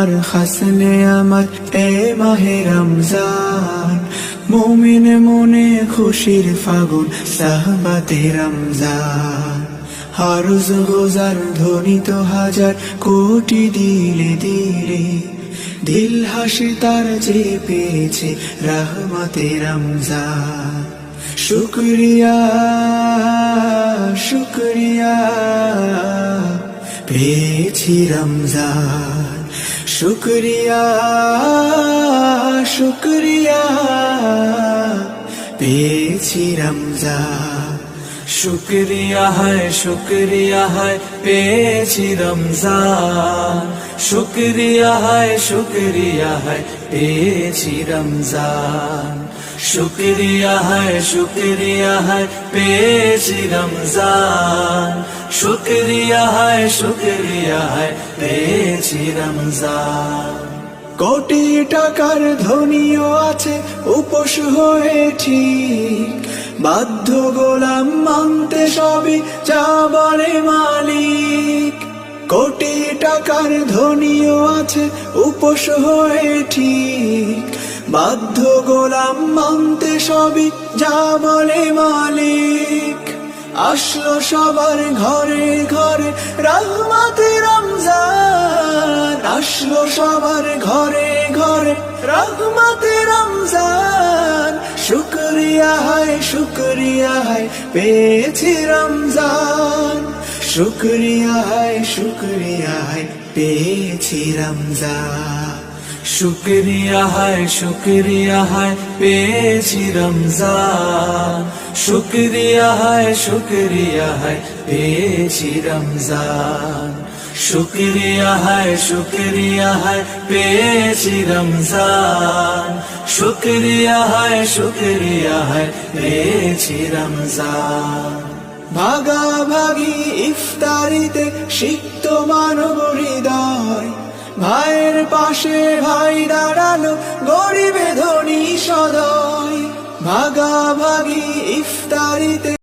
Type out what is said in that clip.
আমার হাসনে আমার এ মাহে রমজান, মুমিন মনে খুশির ফাগুন সাহবাতে রমজান। হারুজ গোজার ধ্বনিত হাজার কোটি দিলে দিলে, দিল হাসি তার যে পেয়েছে রহমতে রমজান। শুকরিয়া শুকরিয়া পেয়েছি রমজান, শুকরিয়া শুকরিয়া পেয়েছি রমজান। शुक्रिया है पेची रमजान, शुक्रिया है पेची रमजान, शुक्रिया है पेची रमजान, शुक्रिया है पेची रमजान। কোটি টাকার ধনীও আছে উপোস হয়ে ঠিক, বাধ্য গোলাম মানতে সবই যা বলে মালিক। কোটি টাকার ধনীও আছে উপোস হয়ে ঠিক, বাধ্য গোলাম মানতে সবই যা বলে মালিক। আসলো সবার ঘরে ঘরে রহমতে রমজান, আসলো সবার ঘরে ঘরে রহমতে রমজান। শুকরিয়া হয় পেয়েছি রমজান, শুকরিয়া হয় পেয়েছি রমজান। शुक्रिया है पेची रमजान, शुक्रिया है पेची रमजान, शुक्रिया है पेची रमजान, शुक्रिया है पेची रमजान। ভাগাভাগি ইফতারিতে সিক্ত মানব হৃদয়, ভাইয়ের পাশে ভাই দাঁড়ালো গরিবে ধনী সদয়। ভাগাভাগি ইফতারিতে